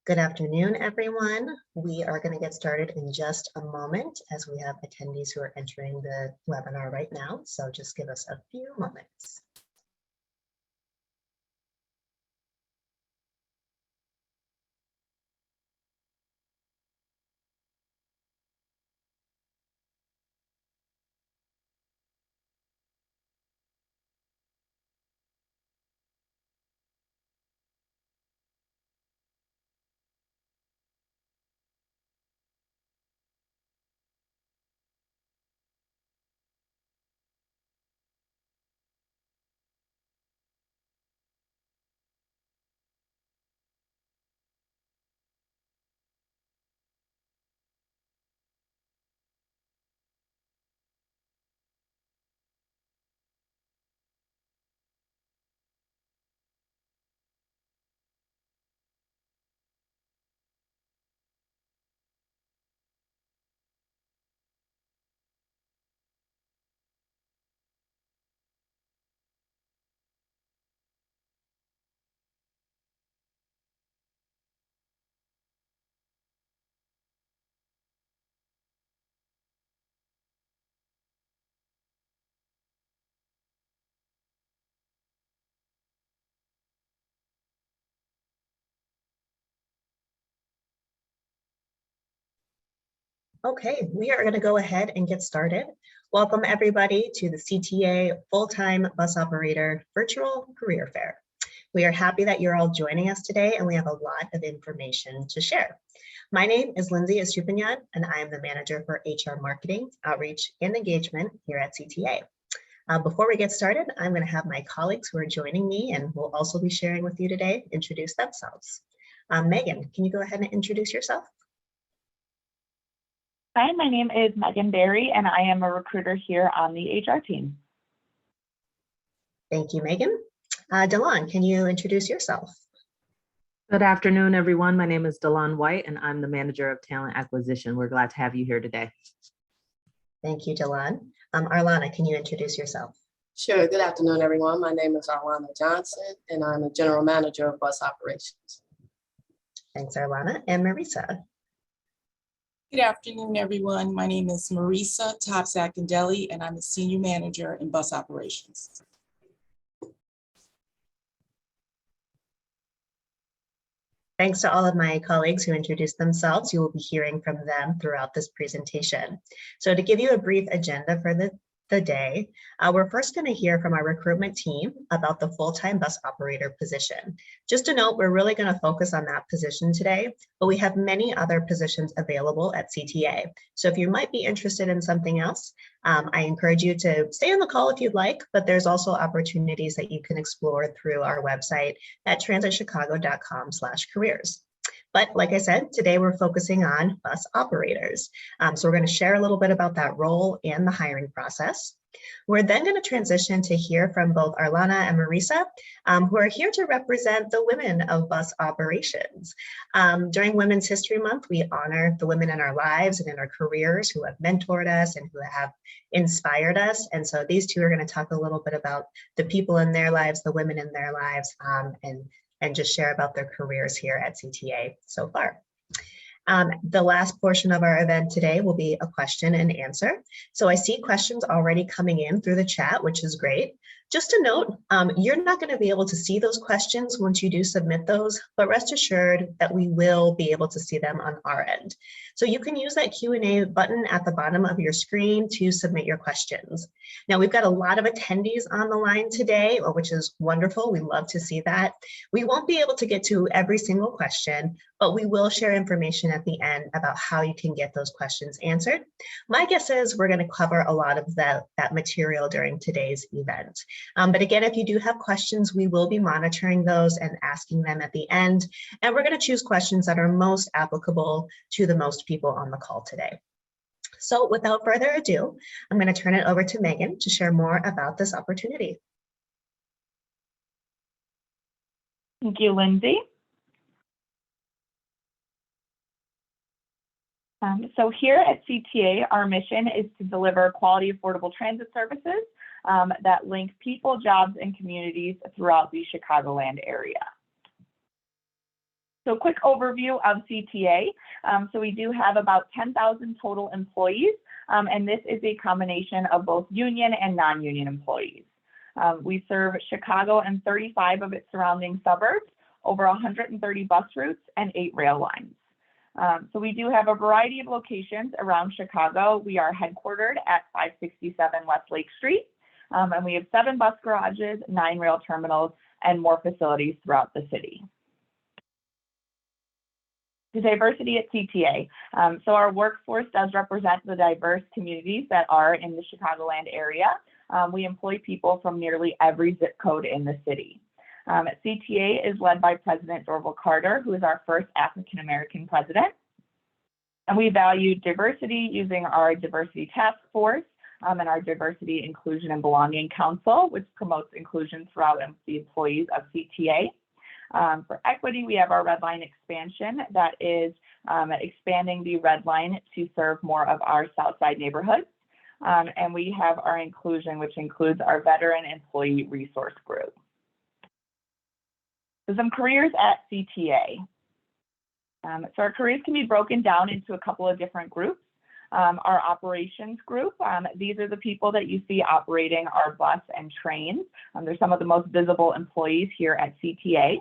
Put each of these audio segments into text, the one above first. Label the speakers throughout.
Speaker 1: Good afternoon, everyone. We are going to get started in just a moment as we have attendees who are entering the webinar right now. So just give us a few moments. Okay, we are going to go ahead and get started. Welcome everybody to the CTA Full-Time Bus Operator Virtual Career Fair. We are happy that you're all joining us today and we have a lot of information to share. My name is Lindsay Estupiñan and I am the manager for HR Marketing, Outreach, and Engagement here at CTA. Before we get started, I'm going to have my colleagues who are joining me and will also be sharing with you today introduce themselves. Megan, can you go ahead and introduce yourself?
Speaker 2: Hi, my name is Megan Berry, and I am a recruiter here on the HR team.
Speaker 1: Thank you, Megan. Delon, can you introduce yourself?
Speaker 3: Good afternoon, everyone. My name is Delon White, and I'm the manager of talent acquisition. We're glad to have you here today.
Speaker 1: Thank you, Delon. Arlana, can you introduce yourself?
Speaker 4: Sure. Good afternoon, everyone. My name is Arlana Johnson, and I'm the general manager of bus operations.
Speaker 1: Thanks, Arlana. And Marisa.
Speaker 5: Good afternoon, everyone. My name is Marisa Topsack-Deli, and I'm the senior manager in bus operations.
Speaker 1: Thanks to all of my colleagues who introduced themselves. You will be hearing from them throughout this presentation. So to give you a brief agenda for the day, we're first going to hear from our recruitment team about the full-time bus operator position. Just a note, we're really going to focus on that position today, but we have many other positions available at CTA. So if you might be interested in something else, I encourage you to stay on the call if you'd like, but there's also opportunities that you can explore through our website at transitchicago.com/careers. But like I said, today we're focusing on bus operators. So we're going to share a little bit about that role and the hiring process. We're then going to transition to hear from both Arlana and Marisa, who are here to represent the women of bus operations. During Women's History Month, we honor the women in our lives and in our careers who have mentored us and who have inspired us. And so these two are going to talk a little bit about the people in their lives, the women in their lives, and just share about their careers here at CTA so far. The last portion of our event today will be a question and answer. So I see questions already coming in through the chat, which is great. Just a note, you're not going to be able to see those questions once you do submit those, but rest assured that we will be able to see them on our end. So you can use that Q&A button at the bottom of your screen to submit your questions. Now we've got a lot of attendees on the line today, which is wonderful. We love to see that. We won't be able to get to every single question, but we will share information at the end about how you can get those questions answered. My guess is we're going to cover a lot of that material during today's event. But again, if you do have questions, we will be monitoring those and asking them at the end. And we're going to choose questions that are most applicable to the most people on the call today. So without further ado, I'm going to turn it over to Megan to share more about this opportunity.
Speaker 2: Thank you, Lindsay. So here at CTA, our mission is to deliver quality, affordable transit services that link people, jobs, and communities throughout the Chicagoland area. So quick overview of CTA. So we do have about 10,000 total employees, and this is a combination of both union and non-union employees. We serve Chicago and 35 of its surrounding suburbs, over 130 bus routes, and 8 rail lines. So we do have a variety of locations around Chicago. We are headquartered at 567 West Lake Street, and we have 7 bus garages, 9 rail terminals, and more facilities throughout the city. The diversity at CTA. So our workforce does represent the diverse communities that are in the Chicagoland area. We employ people from nearly every zip code in the city. CTA is led by President Dorval Carter, who is our first African-American president. And we value diversity using our diversity task force and our diversity, inclusion, and belonging council, which promotes inclusion throughout the employees of CTA. For equity, we have our red line expansion that is expanding the red line to serve more of our South Side neighborhoods. And we have our inclusion, which includes our veteran employee resource group. So some careers at CTA. So our careers can be broken down into a couple of different groups. Our operations group, these are the people that you see operating our bus and trains. They're some of the most visible employees here at CTA.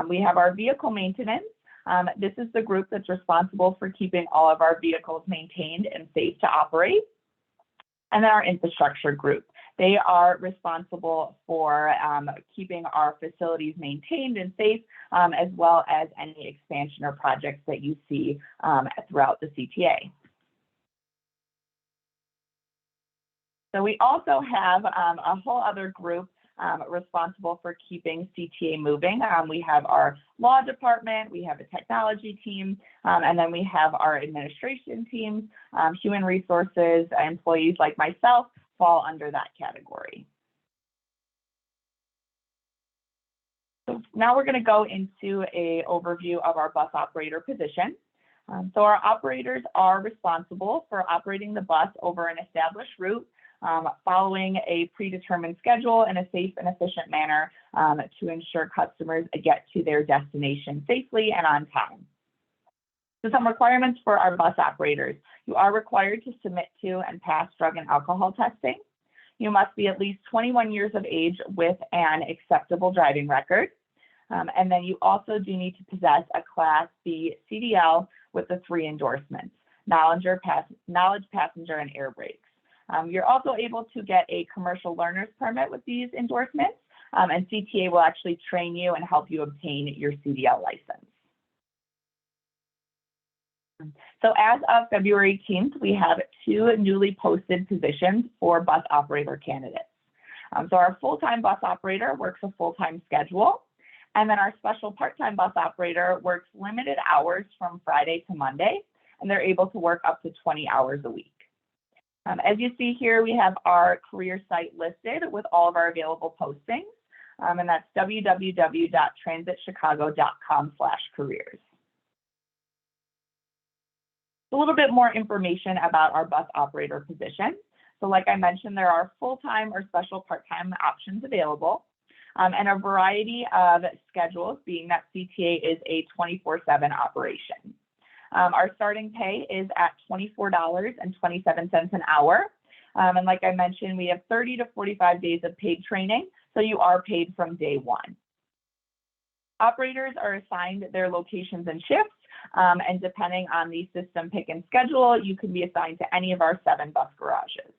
Speaker 2: We have our vehicle maintenance. This is the group that's responsible for keeping all of our vehicles maintained and safe to operate. And then our infrastructure group. They are responsible for keeping our facilities maintained and safe, as well as any expansion or projects that you see throughout the CTA. So we also have a whole other group responsible for keeping CTA moving. We have our law department, we have a technology team, and then we have our administration teams, human resources, employees like myself fall under that category. So now we're going to go into an overview of our bus operator position. So our operators are responsible for operating the bus over an established route, following a predetermined schedule in a safe and efficient manner to ensure customers get to their destination safely and on time. So some requirements for our bus operators. You are required to submit to and pass drug and alcohol testing. You must be at least 21 years of age with an acceptable driving record. And then you also do need to possess a Class B CDL with the 3 endorsements, knowledge, passenger, and air brakes. You're also able to get a commercial learner's permit with these endorsements, and CTA will actually train you and help you obtain your CDL license. So as of February 18th, we have 2 newly posted positions for bus operator candidates. So our full-time bus operator works a full-time schedule, and then our special part-time bus operator works limited hours from Friday to Monday, and they're able to work up to 20 hours a week. As you see here, we have our career site listed with all of our available postings, and that's www.transitchicago.com/careers. A little bit more information about our bus operator position. So like I mentioned, there are full-time or special part-time options available, and a variety of schedules, being that CTA is a 24/7 operation. Our starting pay is at $24.27 an hour. And like I mentioned, we have 30 to 45 days of paid training, so you are paid from day 1. Operators are assigned their locations and shifts, and depending on the system pick and schedule, you can be assigned to any of our 7 bus garages.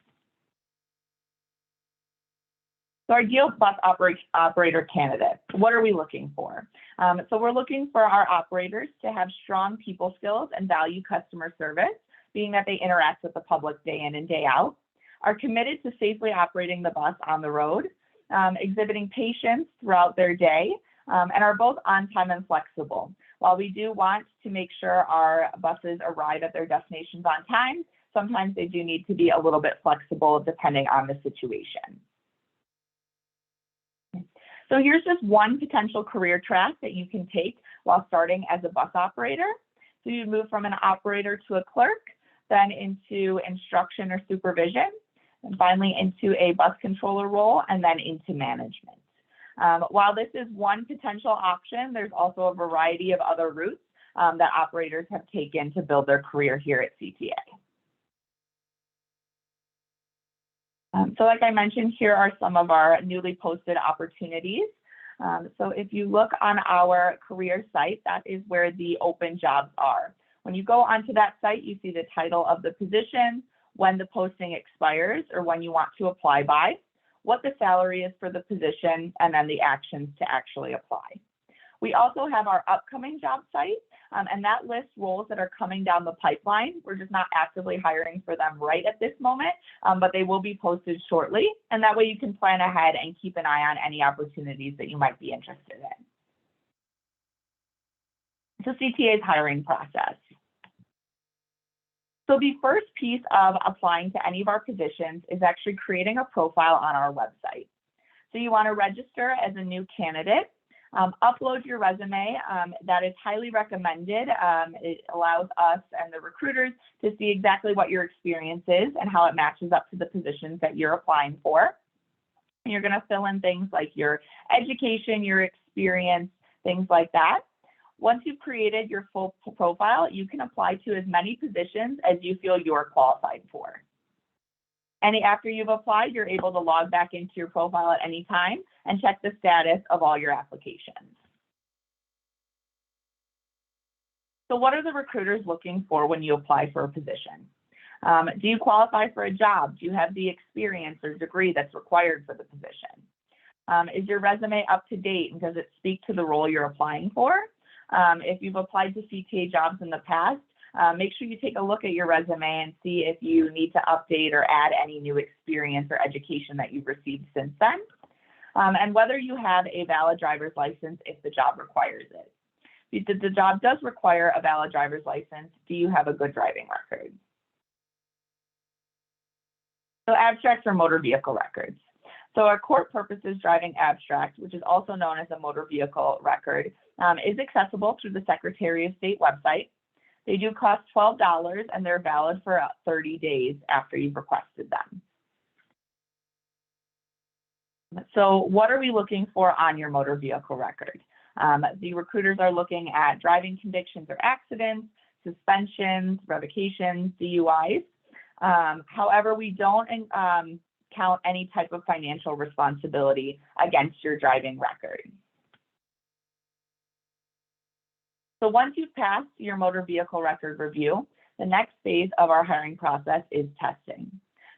Speaker 2: So our ideal bus operator candidate, what are we looking for? So we're looking for our operators to have strong people skills and value customer service, being that they interact with the public day in and day out, are committed to safely operating the bus on the road, exhibiting patience throughout their day, and are both on time and flexible. While we do want to make sure our buses arrive at their destinations on time, sometimes they do need to be a little bit flexible depending on the situation. So here's just one potential career track that you can take while starting as a bus operator. So you move from an operator to a clerk, then into instruction or supervision, and finally into a bus controller role, and then into management. While this is one potential option, there's also a variety of other routes that operators have taken to build their career here at CTA. So like I mentioned, here are some of our newly posted opportunities. So if you look on our career site, that is where the open jobs are. When you go onto that site, you see the title of the position, when the posting expires or when you want to apply by, what the salary is for the position, and then the actions to actually apply. We also have our upcoming job site, and that lists roles that are coming down the pipeline. We're just not actively hiring for them right at this moment, but they will be posted shortly. And that way you can plan ahead and keep an eye on any opportunities that you might be interested in. So CTA's hiring process. So the first piece of applying to any of our positions is actually creating a profile on our website. So you want to register as a new candidate. Upload your resume. That is highly recommended. It allows us and the recruiters to see exactly what your experience is and how it matches up to the positions that you're applying for. And you're going to fill in things like your education, your experience, things like that. Once you've created your full profile, you can apply to as many positions as you feel you're qualified for. And after you've applied, you're able to log back into your profile at any time and check the status of all your applications. So what are the recruiters looking for when you apply for a position? Do you qualify for a job? Do you have the experience or degree that's required for the position? Is your resume up to date and does it speak to the role you're applying for? If you've applied to CTA jobs in the past, make sure you take a look at your resume and see if you need to update or add any new experience or education that you've received since then, and whether you have a valid driver's license if the job requires it. If the job does require a valid driver's license, do you have a good driving record? So abstracts or motor vehicle records. So our court purposes driving abstract, which is also known as a motor vehicle record, is accessible through the Secretary of State website. They do cost $12 and they're valid for 30 days after you've requested them. So what are we looking for on your motor vehicle record? The recruiters are looking at driving convictions or accidents, suspensions, revocations, DUIs. However, we don't count any type of financial responsibility against your driving record. So once you've passed your motor vehicle record review, the next phase of our hiring process is testing.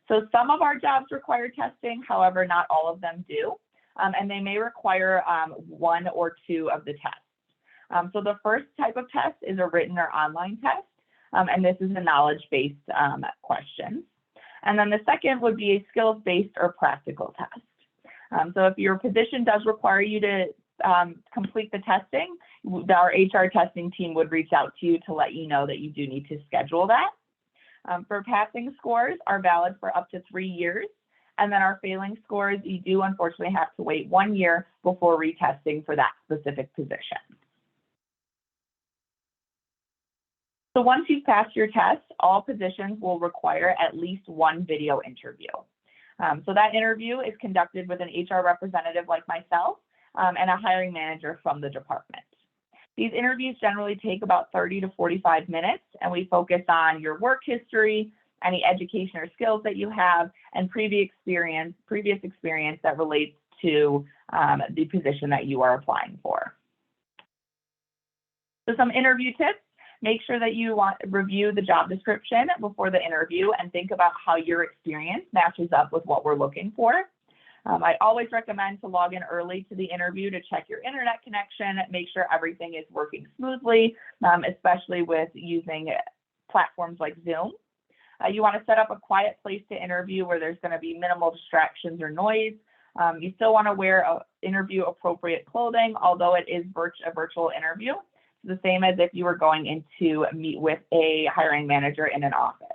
Speaker 2: So some of our jobs require testing, however, not all of them do, and they may require one or two of the tests. So the first type of test is a written or online test, and this is a knowledge-based question. And then the second would be a skills-based or practical test. So if your position does require you to complete the testing, our HR testing team would reach out to you to let you know that you do need to schedule that. For passing scores are valid for up to 3 years. And then our failing scores, you do unfortunately have to wait 1 year before retesting for that specific position. So once you've passed your test, all positions will require at least one video interview. So that interview is conducted with an HR representative like myself and a hiring manager from the department. These interviews generally take about 30 to 45 minutes, and we focus on your work history, any education or skills that you have, and previous experience that relates to the position that you are applying for. So some interview tips. Make sure that you review the job description before the interview and think about how your experience matches up with what we're looking for. I always recommend to log in early to the interview to check your internet connection, make sure everything is working smoothly, especially with using platforms like Zoom. You want to set up a quiet place to interview where there's going to be minimal distractions or noise. You still want to wear interview appropriate clothing, although it is a virtual interview. The same as if you were going in to meet with a hiring manager in an office.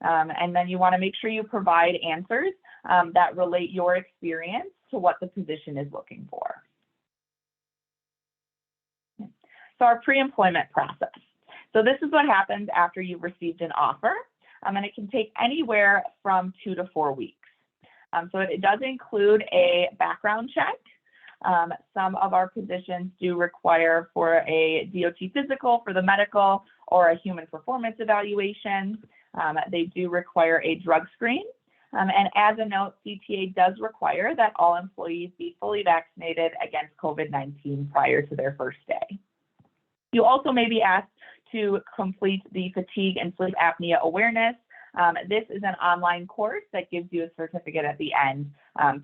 Speaker 2: And then you want to make sure you provide answers that relate your experience to what the position is looking for. So our pre-employment process. So this is what happens after you've received an offer, and it can take anywhere from 2 to 4 weeks. So it does include a background check. Some of our positions do require for a DOT physical, for the medical, or a human performance evaluation. They do require a drug screen. And as a note, CTA does require that all employees be fully vaccinated against COVID-19 prior to their first day. You also may be asked to complete the fatigue and sleep apnea awareness. This is an online course that gives you a certificate at the end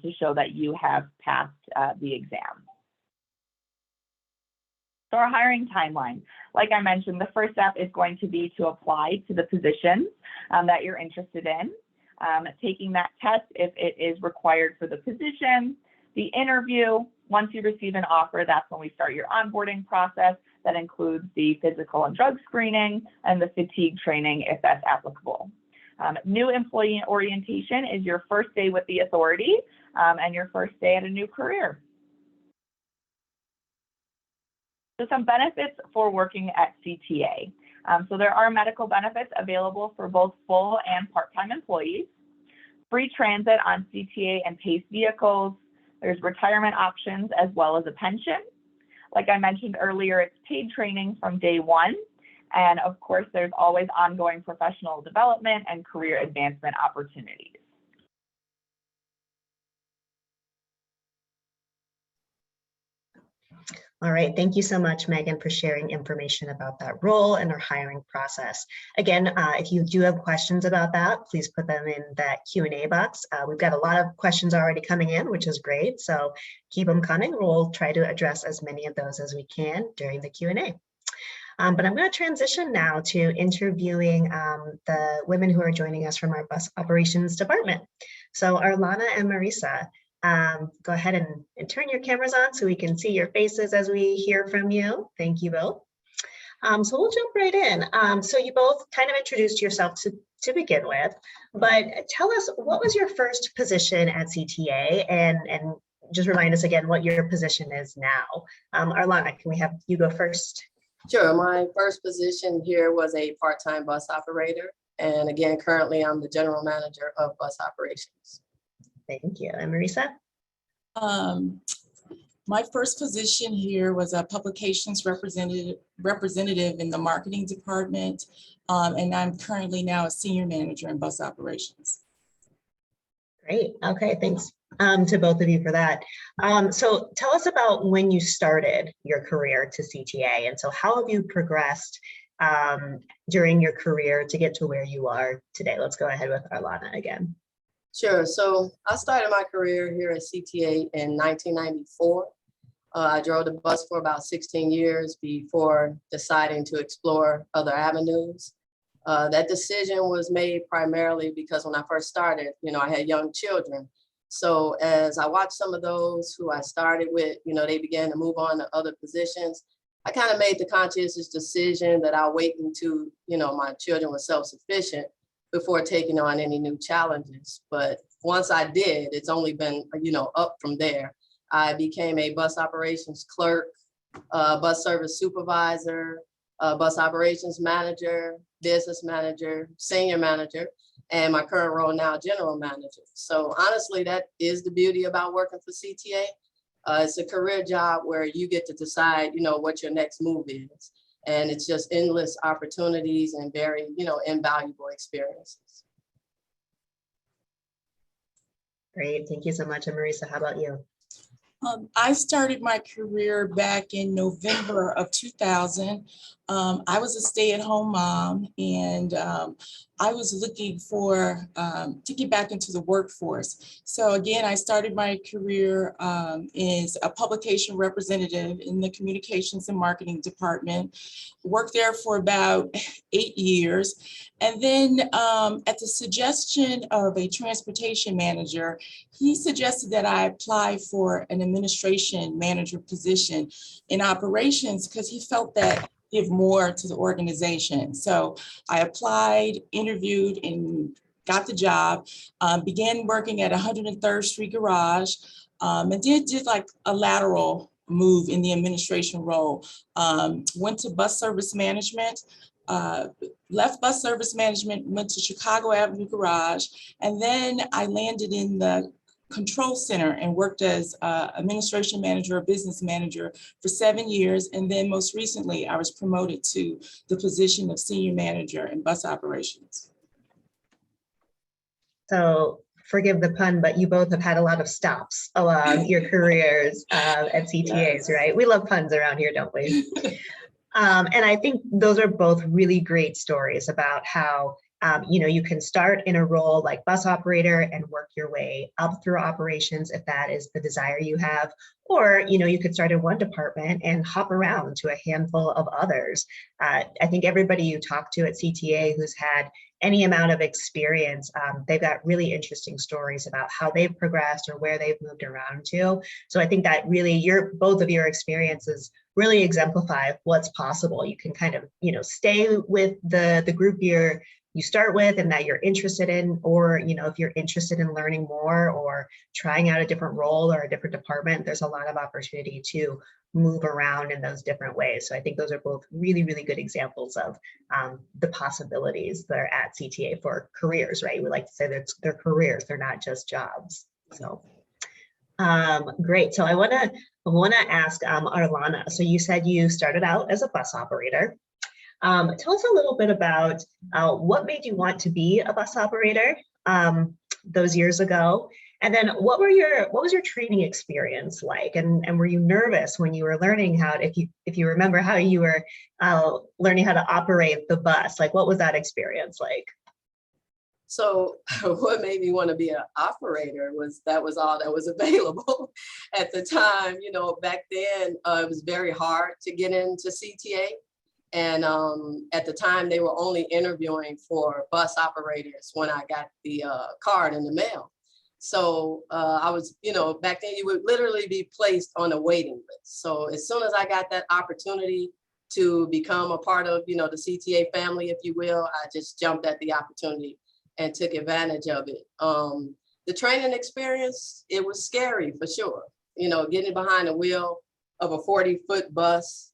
Speaker 2: to show that you have passed the exam. So our hiring timeline, like I mentioned, the first step is going to be to apply to the positions that you're interested in. Taking that test if it is required for the position, the interview. Once you receive an offer, that's when we start your onboarding process. That includes the physical and drug screening and the fatigue training if that's applicable. New employee orientation is your first day with the authority and your first day at a new career. So some benefits for working at CTA. So there are medical benefits available for both full and part-time employees. Free transit on CTA and PACE vehicles. There's retirement options as well as a pension. Like I mentioned earlier, it's paid training from day one. And of course, there's always ongoing professional development and career advancement opportunities.
Speaker 1: All right, thank you so much, Megan, for sharing information about that role and our hiring process. Again, if you do have questions about that, please put them in that Q&A box. We've got a lot of questions already coming in, which is great, so keep them coming. We'll try to address as many of those as we can during the Q&A. But I'm going to transition now to interviewing the women who are joining us from our bus operations department. So Arlana and Marisa, go ahead and turn your cameras on so we can see your faces as we hear from you. Thank you both. So we'll jump right in. So you both kind of introduced yourself to begin with, but tell us, what was your first position at CTA, and just remind us again what your position is now. Arlana, can we have you go first?
Speaker 4: Sure. My first position here was a part-time bus operator. And again, currently I'm the general manager of bus operations.
Speaker 1: Thank you. And Marisa?
Speaker 5: My first position here was a publications representative in the marketing department. And I'm currently now a senior manager in bus operations.
Speaker 1: Great. Okay, thanks to both of you for that. So tell us about when you started your career to CTA. And so how have you progressed during your career to get to where you are today? Let's go ahead with Arlana again.
Speaker 4: Sure. So I started my career here at CTA in 1994. I drove the bus for about 16 years before deciding to explore other avenues. That decision was made primarily because when I first started, I had young children. So as I watched some of those who I started with, they began to move on to other positions. I kind of made the conscientious decision that I'll wait until, my children were self-sufficient before taking on any new challenges. But once I did, it's only been, up from there. I became a bus operations clerk, bus service supervisor, bus operations manager, business manager, senior manager, and my current role now, general manager. So honestly, that is the beauty about working for CTA. It's a career job where you get to decide, what your next move is. And it's just endless opportunities and very, invaluable experiences.
Speaker 1: Great, thank you so much. And Marisa, how about you?
Speaker 5: I started my career back in November of 2000. I was a stay-at-home mom, and I was looking for to get back into the workforce. So again, I started my career as a publication representative in the communications and marketing department. Worked there for about 8 years. And then at the suggestion of a transportation manager, he suggested that I apply for an administration manager position in operations because he felt that give more to the organization. So I applied, interviewed, and got the job, began working at 103rd Street Garage, and did like a lateral move in the administration role. Went to bus service management, left bus service management, went to Chicago Avenue Garage, and then I landed in the control center and worked as administration manager, business manager for 7 years. And then most recently, I was promoted to the position of senior manager in bus operations.
Speaker 1: So forgive the pun, but you both have had a lot of stops along your careers at CTAs, right? We love puns around here, don't we? And I think those are both really great stories about how you can start in a role like bus operator and work your way up through operations if that is the desire you have, or you could start in one department and hop around to a handful of others. I think everybody you talk to at CTA who's had any amount of experience, they've got really interesting stories about how they've progressed or where they've moved around to. So I think that really both of your experiences really exemplify what's possible. You can kind of stay with the group you start with and that you're interested in, or if you're interested in learning more or trying out a different role or a different department, there's a lot of opportunity to move around in those different ways. So I think those are both really, really good examples of the possibilities that are at CTA for careers, right? We like to say that they're careers, they're not just jobs. So great. So I want to ask Arlana. So you said you started out as a bus operator. Tell us a little bit about what made you want to be a bus operator those years ago, and then what was your training experience like, and were you nervous when you were learning if you remember how you were learning how to operate the bus? Like, what was that experience like?
Speaker 4: So what made me want to be an operator was all that was available at the time. Back then it was very hard to get into CTA. And at the time, they were only interviewing for bus operators when I got the card in the mail. So I was, back then you would literally be placed on a waiting list. So as soon as I got that opportunity to become a part of, the CTA family, if you will, I just jumped at the opportunity and took advantage of it. The training experience, it was scary for sure. Getting behind the wheel of a 40-foot bus,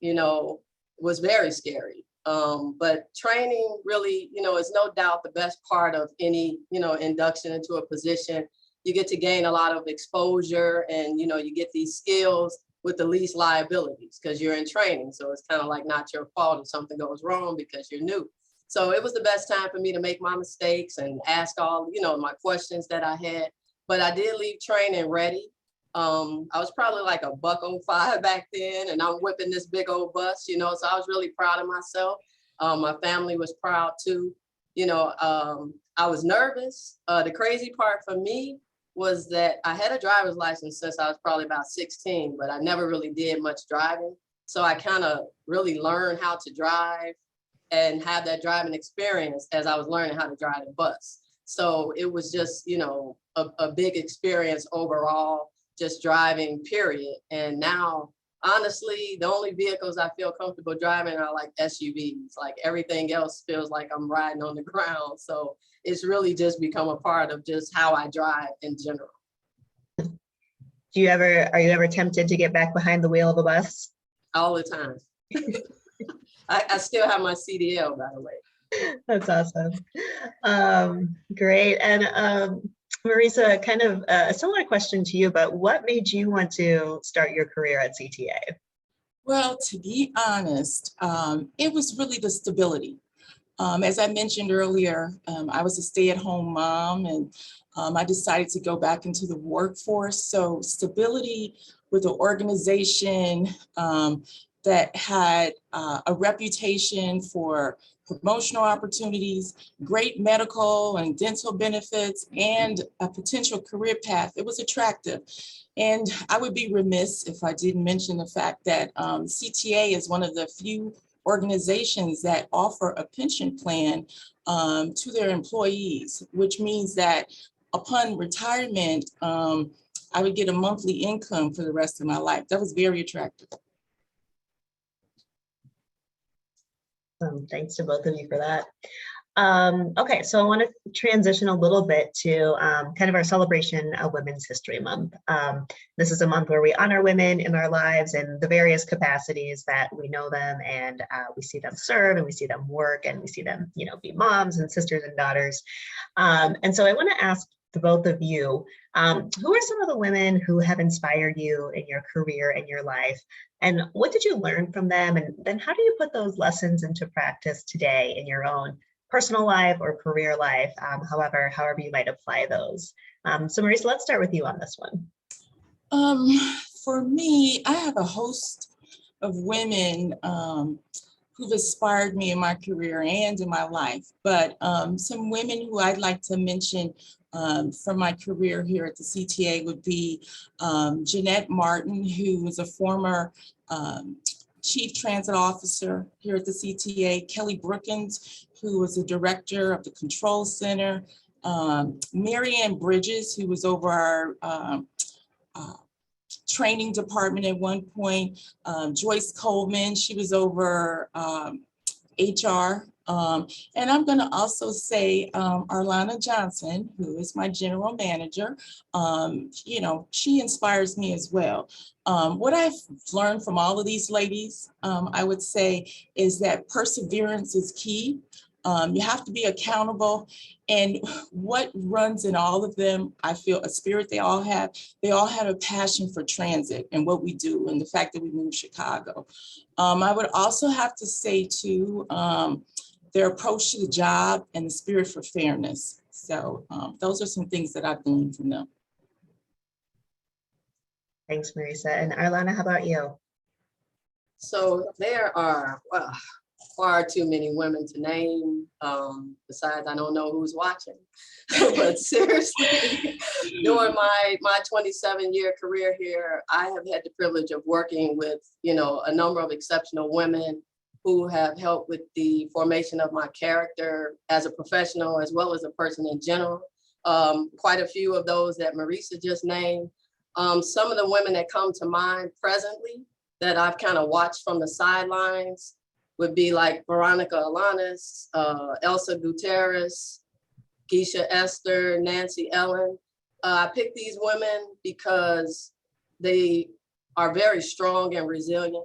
Speaker 4: was very scary. But training really, is no doubt the best part of any, induction into a position. You get to gain a lot of exposure and, you get these skills with the least liabilities because you're in training. So it's kind of like not your fault if something goes wrong because you're new. So it was the best time for me to make my mistakes and ask all, my questions that I had. But I did leave training ready. I was probably like a $105 back then, and I'm whipping this big old bus, so I was really proud of myself. My family was proud too. I was nervous. The crazy part for me was that I had a driver's license since I was probably about 16, but I never really did much driving. So I kind of really learned how to drive and have that driving experience as I was learning how to drive the bus. So it was just, a big experience overall, just driving, period. And now, honestly, the only vehicles I feel comfortable driving are like SUVs. Like everything else feels like I'm riding on the ground. So it's really just become a part of just how I drive in general.
Speaker 1: Are you ever tempted to get back behind the wheel of a bus?
Speaker 4: All the time. I still have my CDL, by the way.
Speaker 1: That's awesome. Great. And Marisa, kind of a similar question to you, but what made you want to start your career at CTA?
Speaker 5: Well, to be honest, it was really the stability. As I mentioned earlier, I was a stay-at-home mom, and I decided to go back into the workforce. So stability with an organization that had a reputation for promotional opportunities, great medical and dental benefits, and a potential career path. It was attractive. And I would be remiss if I didn't mention the fact that CTA is one of the few organizations that offer a pension plan to their employees, which means that upon retirement, I would get a monthly income for the rest of my life. That was very attractive.
Speaker 1: Thanks to both of you for that. Okay, so I want to transition a little bit to kind of our celebration of Women's History Month. This is a month where we honor women in our lives in the various capacities that we know them, and we see them serve, and we see them work, and we see them, be moms and sisters and daughters. And so I want to ask the both of you. Who are some of the women who have inspired you in your career and your life? And what did you learn from them? And then how do you put those lessons into practice today in your own personal life or career life, however you might apply those? So Marisa, let's start with you on this one.
Speaker 5: For me, I have a host of women who've inspired me in my career and in my life, but some women who I'd like to mention from my career here at the CTA would be Jeanette Martin, who was a former Chief Transit Officer here at the CTA, Kelly Brookins, who was the Director of the Control Center, Marianne Bridges, who was over our training department at one point, Joyce Coleman, she was over HR. And I'm gonna also say Arlana Johnson, who is my general manager. She inspires me as well. What I've learned from all of these ladies, I would say, is that perseverance is key. You have to be accountable. And what runs in all of them, I feel a spirit they all have a passion for transit and what we do and the fact that we move Chicago. I would also have to say too, their approach to the job and the spirit for fairness. So those are some things that I've learned from them.
Speaker 1: Thanks, Marisa. And Arlana, how about you?
Speaker 4: So there are far too many women to name. Besides, I don't know who's watching. But seriously, during my 27-year career here, I have had the privilege of working with, a number of exceptional women who have helped with the formation of my character as a professional, as well as a person in general. Quite a few of those that Marisa just named. Some of the women that come to mind presently that I've kind of watched from the sidelines would be like Veronica Alanis, Elsa Gutierrez, Keisha Esther, Nancy Ellen. I picked these women because they are very strong and resilient.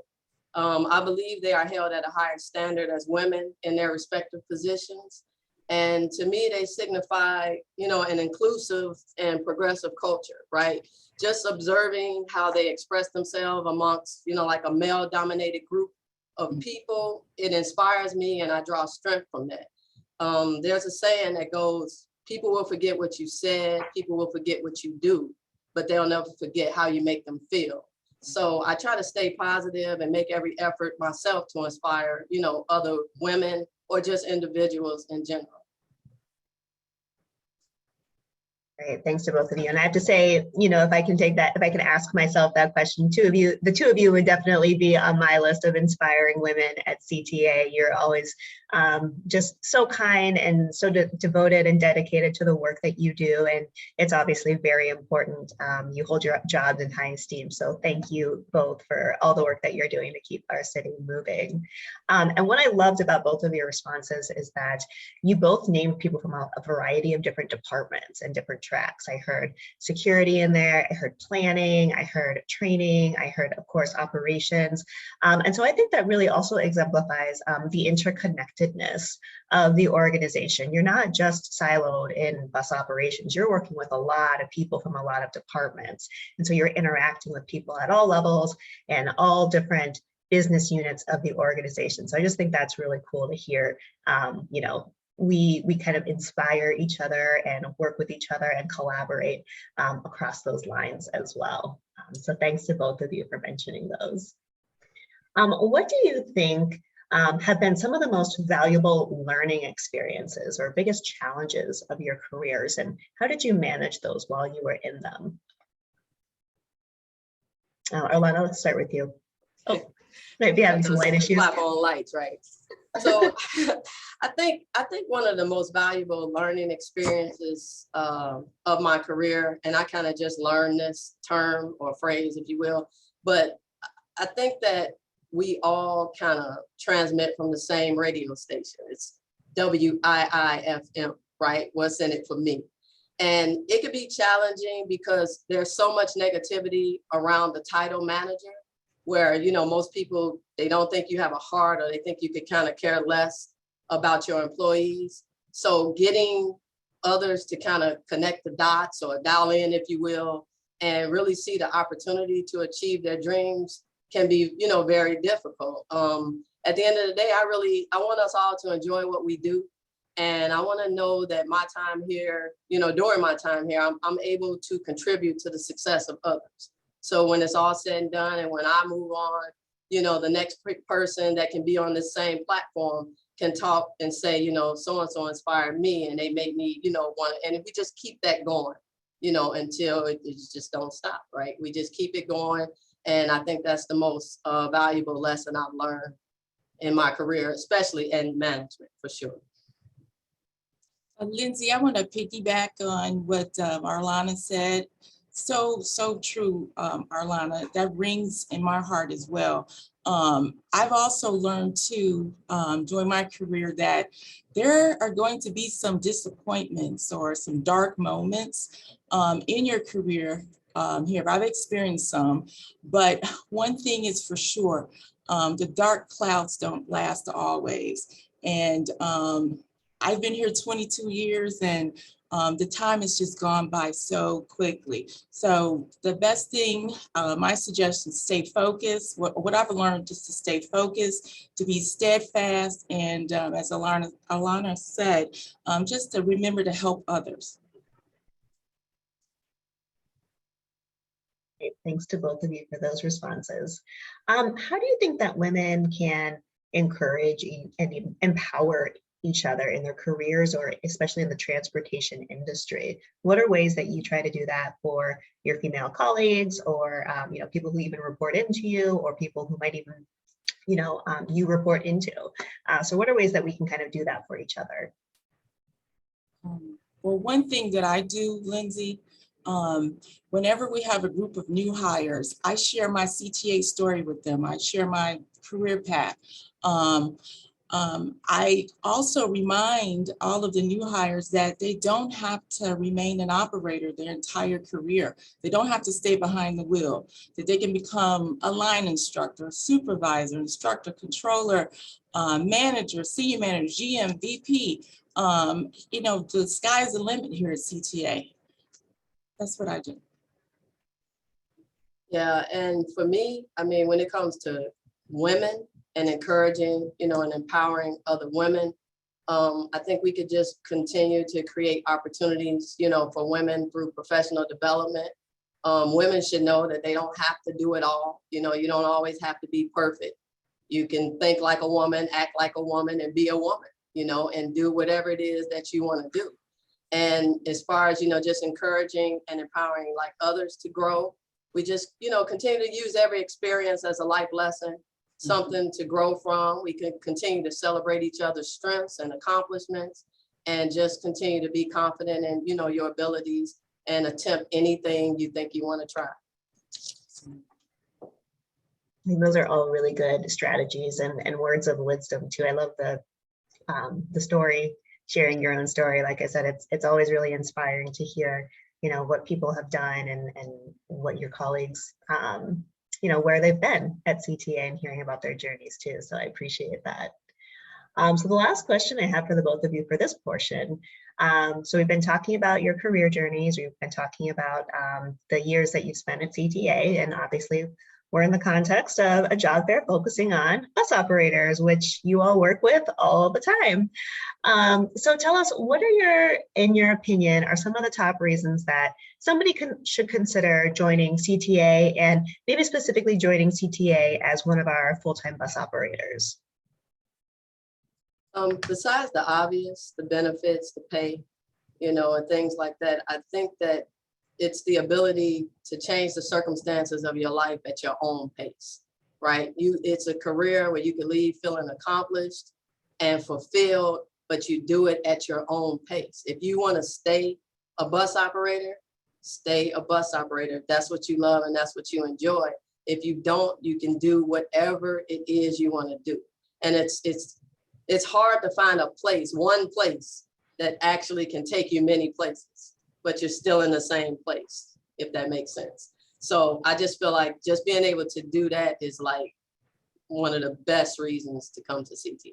Speaker 4: I believe they are held at a higher standard as women in their respective positions. And to me, they signify, an inclusive and progressive culture, right? Just observing how they express themselves amongst, like a male-dominated group of people, it inspires me and I draw strength from that. There's a saying that goes, people will forget what you said, people will forget what you do, but they'll never forget how you make them feel. So I try to stay positive and make every effort myself to inspire, other women or just individuals in general.
Speaker 1: Great, thanks to both of you. And I have to say, if I can ask myself that question, the two of you would definitely be on my list of inspiring women at CTA. You're always just so kind and so devoted and dedicated to the work that you do. And it's obviously very important. You hold your jobs in high esteem. So thank you both for all the work that you're doing to keep our city moving. And what I loved about both of your responses is that you both named people from a variety of different departments and different tracks. I heard security in there, I heard planning, I heard training, I heard, of course, operations. And so I think that really also exemplifies the interconnectedness of the organization. You're not just siloed in bus operations, you're working with a lot of people from a lot of departments. And so you're interacting with people at all levels and all different business units of the organization. So I just think that's really cool to hear. We kind of inspire each other and work with each other and collaborate across those lines as well. So thanks to both of you for mentioning those. What do you think have been some of the most valuable learning experiences or biggest challenges of your careers, and how did you manage those while you were in them? Arlana, let's start with you. Oh, might be having some light issues.
Speaker 4: Clap on lights, right? So I think one of the most valuable learning experiences of my career, and I kind of just learned this term or phrase, if you will, but I think that we all kind of transmit from the same radio station. It's WIIFM, right? What's in it for me? And it could be challenging because there's so much negativity around the title manager, where, most people, they don't think you have a heart, or they think you could kind of care less about your employees. So getting others to kind of connect the dots or dial in, if you will, and really see the opportunity to achieve their dreams can be, very difficult. At the end of the day, I want us all to enjoy what we do. And I want to know that my time here, during my time here, I'm able to contribute to the success of others. So when it's all said and done, and when I move on, the next person that can be on the same platform can talk and say, so-and-so inspired me, and they made me, want, and if we just keep that going, until it just don't stop, right? We just keep it going. And I think that's the most valuable lesson I've learned in my career, especially in management, for sure.
Speaker 5: Lindsay, I want to piggyback on what Arlana said. So true, Arlana. That rings in my heart as well. I've also learned too, during my career, that there are going to be some disappointments or some dark moments in your career here. I've experienced some, but one thing is for sure, the dark clouds don't last always. And I've been here 22 years, and the time has just gone by so quickly. So the best thing, my suggestion, stay focused. What I've learned is to stay focused, to be steadfast, and as Alana said, just to remember to help others.
Speaker 1: Great. Thanks to both of you for those responses. How do you think that women can encourage and empower each other in their careers, or especially in the transportation industry? What are ways that you try to do that for your female colleagues, or people who even report into you, or people who might even you report into? So what are ways that we can kind of do that for each other?
Speaker 5: Well, one thing that I do, Lindsay, whenever we have a group of new hires, I share my CTA story with them. I share my career path. I also remind all of the new hires that they don't have to remain an operator their entire career. They don't have to stay behind the wheel, that they can become a line instructor, supervisor, instructor, controller, manager, senior manager, GM, VP. The sky's the limit here at CTA. That's what I do.
Speaker 4: Yeah, and for me, when it comes to women and encouraging, and empowering other women, I think we could just continue to create opportunities, for women through professional development. Women should know that they don't have to do it all. You don't always have to be perfect. You can think like a woman, act like a woman, and be a woman, and do whatever it is that you want to do. And as far as, just encouraging and empowering like others to grow, we just, continue to use every experience as a life lesson, something to grow from. We can continue to celebrate each other's strengths and accomplishments, and just continue to be confident in, your abilities, and attempt anything you think you want to try.
Speaker 1: I think those are all really good strategies and words of wisdom too. I love the story, sharing your own story. Like I said, it's always really inspiring to hear, what people have done and what your colleagues, where they've been at CTA, and hearing about their journeys too. So I appreciate that. So the last question I have for the both of you for this portion. So we've been talking about your career journeys. We've been talking about the years that you've spent at CTA, and obviously we're in the context of a job fair focusing on bus operators, which you all work with all the time. So tell us, what are in your opinion, are some of the top reasons that somebody should consider joining CTA, and maybe specifically joining CTA as one of our full-time bus operators?
Speaker 4: Besides the obvious, the benefits, the pay, and things like that, I think that it's the ability to change the circumstances of your life at your own pace, right? It's a career where you can leave feeling accomplished and fulfilled, but you do it at your own pace. If you want to stay a bus operator, stay a bus operator. That's what you love and that's what you enjoy. If you don't, you can do whatever it is you want to do. And it's hard to find one place that actually can take you many places, but you're still in the same place, if that makes sense. So I just feel like just being able to do that is like one of the best reasons to come to CTA.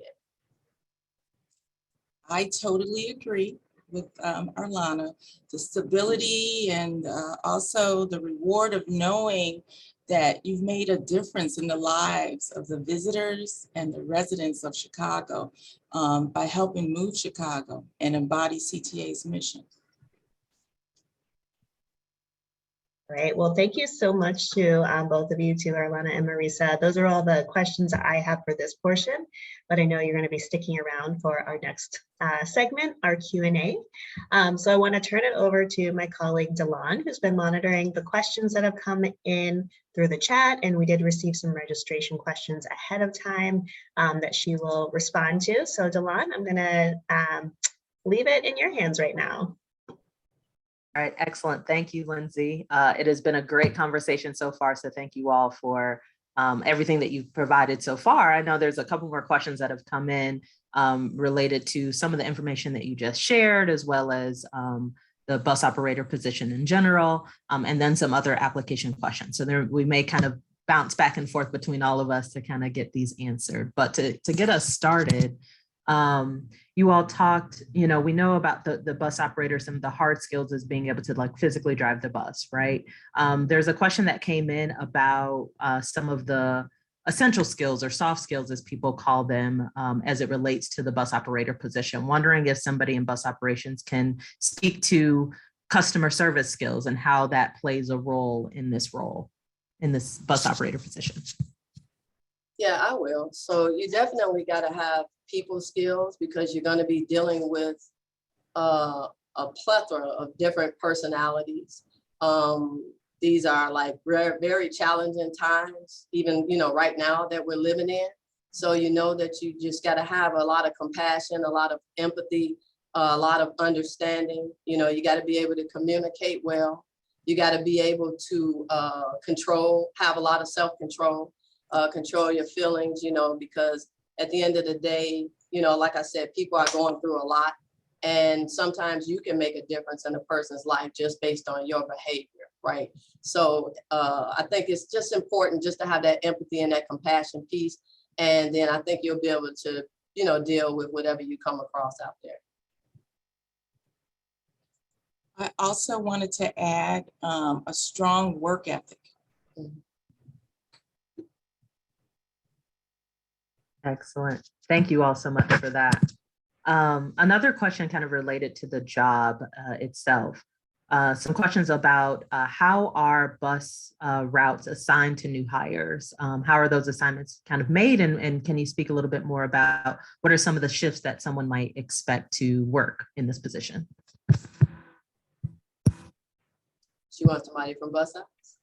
Speaker 5: I totally agree. with Arlana, the stability and also the reward of knowing that you've made a difference in the lives of the visitors and the residents of Chicago by helping move Chicago and embody CTA's mission.
Speaker 1: Great. Well, thank you so much to both of you, to Arlana and Marisa. Those are all the questions I have for this portion, but I know you're going to be sticking around for our next segment, our Q&A. So I want to turn it over to my colleague, Delon, who's been monitoring the questions that have come in through the chat, and we did receive some registration questions ahead of time that she will respond to. So Delon, I'm going to leave it in your hands right now.
Speaker 3: All right, excellent. Thank you, Lindsay. It has been a great conversation so far, so thank you all for everything that you've provided so far. I know there's a couple more questions that have come in related to some of the information that you just shared, as well as the bus operator position in general, and then some other application questions. So there, we may kind of bounce back and forth between all of us to kind of get these answered. But to get us started, you all talked, you know, we know about the bus operator, some of the hard skills is being able to like physically drive the bus, right? There's a question that came in about some of the essential skills or soft skills, as people call them, as it relates to the bus operator position. Wondering if somebody in bus operations can speak to customer service skills and how that plays a role in this bus operator position.
Speaker 4: Yeah, I will. So you definitely got to have people skills, because you're going to be dealing with a plethora of different personalities. These are like very, very challenging times, even, you know, right now that we're living in. So you know that you just got to have a lot of compassion, a lot of empathy, a lot of understanding. You know, you got to be able to communicate well. You got to be able to have a lot of self-control, control your feelings, you know, because at the end of the day, you know, like I said, people are going through a lot, and sometimes you can make a difference in a person's life just based on your behavior, right? So I think it's just important just to have that empathy and that compassion piece. And then I think you'll be able to, you know, deal with whatever you come across out there.
Speaker 5: I also wanted to add a strong work ethic.
Speaker 4: Mm-hmm.
Speaker 3: Excellent. Thank you all so much for that. Another question kind of related to the job itself. Some questions about how are bus routes assigned to new hires? How are those assignments kind of made? And can you speak a little bit more about what are some of the shifts that someone might expect to work in this position?
Speaker 4: You want somebody from bus ops?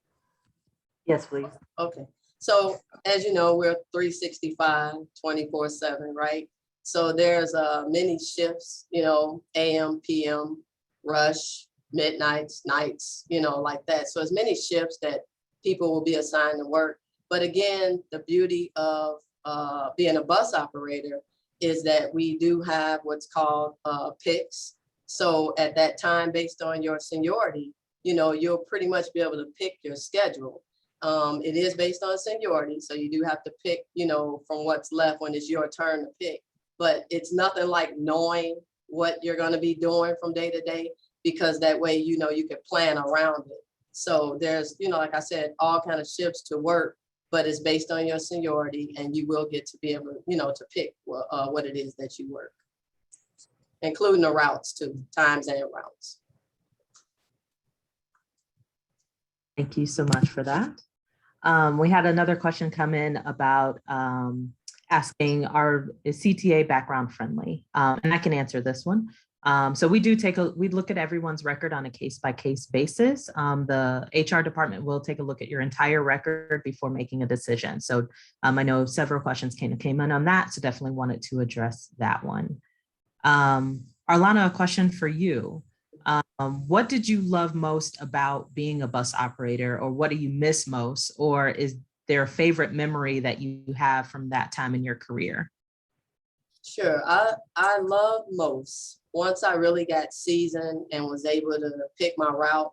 Speaker 3: Yes, please.
Speaker 4: Okay. So as you know, we're 365, 24/7, right? So there's many shifts, you know, AM, PM, rush, midnights, nights, you know, like that. So as many shifts that people will be assigned to work. But again, the beauty of being a bus operator is that we do have what's called picks. So at that time, based on your seniority, you know, you'll pretty much be able to pick your schedule. It is based on seniority, so you do have to pick, you know, from what's left when it's your turn to pick. But it's nothing like knowing what you're going to be doing from day to day, because that way, you know, you can plan around it. So there's, you know, like I said, all kind of shifts to work, but it's based on your seniority, and you will get to be able, you know, to pick what it is that you work, including the routes too, times and routes.
Speaker 3: Thank you so much for that. We had another question come in about asking, is CTA background friendly? And I can answer this one. So we look at everyone's record on a case-by-case basis. The HR department will take a look at your entire record before making a decision. So I know several questions came in on that, so definitely wanted to address that one. Arlana, a question for you. What did you love most about being a bus operator, or what do you miss most, or is there a favorite memory that you have from that time in your career?
Speaker 4: Sure, I love most, once I really got seasoned and was able to pick my route,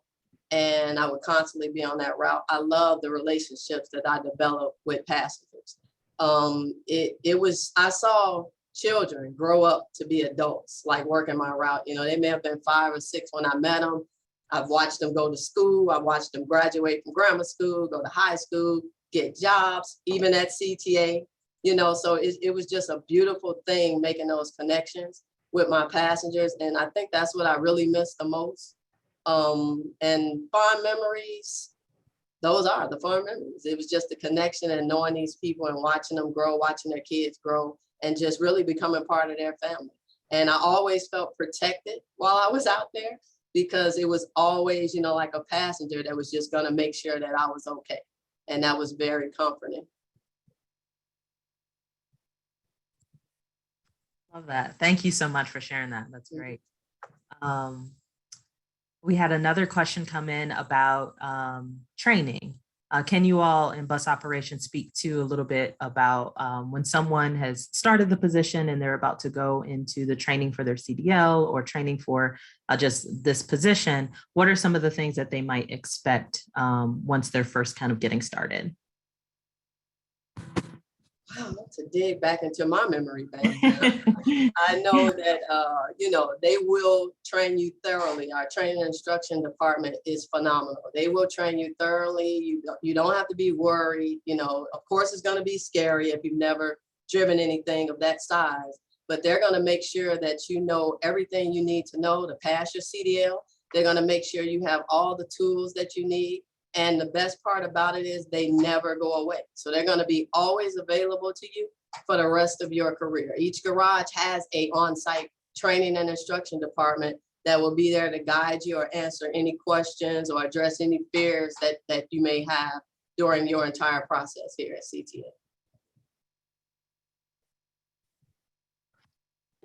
Speaker 4: and I would constantly be on that route. I love the relationships that I developed with passengers. I saw children grow up to be adults, like working my route. You know, they may have been 5 or 6 when I met them. I've watched them go to school. I watched them graduate from grammar school, go to high school, get jobs, even at CTA, you know, so it was just a beautiful thing making those connections with my passengers. And I think that's what I really miss the most. And fond memories, those are the fond memories. It was just the connection and knowing these people and watching them grow, watching their kids grow, and just really becoming part of their family. And I always felt protected while I was out there, because it was always, you know, like a passenger that was just going to make sure that I was okay. And that was very comforting.
Speaker 3: Love that. Thank you so much for sharing that. That's great. We had another question come in about training. Can you all in bus operations speak to a little bit about when someone has started the position and they're about to go into the training for their CDL or training for just this position? What are some of the things that they might expect once they're first kind of getting started?
Speaker 4: Wow, that's a dig back into my memory bank. I know that, you know, they will train you thoroughly. Our training and instruction department is phenomenal. They will train you thoroughly. You don't have to be worried. You know, of course, it's going to be scary if you've never driven anything of that size, but they're going to make sure that you know everything you need to know to pass your CDL. They're going to make sure you have all the tools that you need. And the best part about it is they never go away. So they're going to be always available to you for the rest of your career. Each garage has an on-site training and instruction department that will be there to guide you or answer any questions or address any fears that you may have during your entire process here at CTA.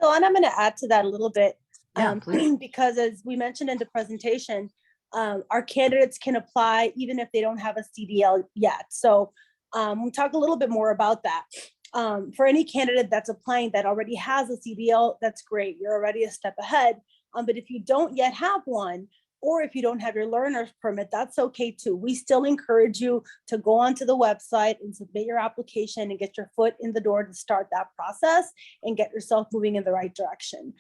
Speaker 6: So, and I'm going to add to that a little bit,
Speaker 3: please.
Speaker 6: because as we mentioned in the presentation, our candidates can apply even if they don't have a CDL yet. So we'll talk a little bit more about that. For any candidate that's applying that already has a CDL, that's great. You're already a step ahead. But if you don't yet have one, or if you don't have your learner's permit, that's okay too. We still encourage you to go onto the website and submit your application and get your foot in the door to start that process and get yourself moving in the right direction.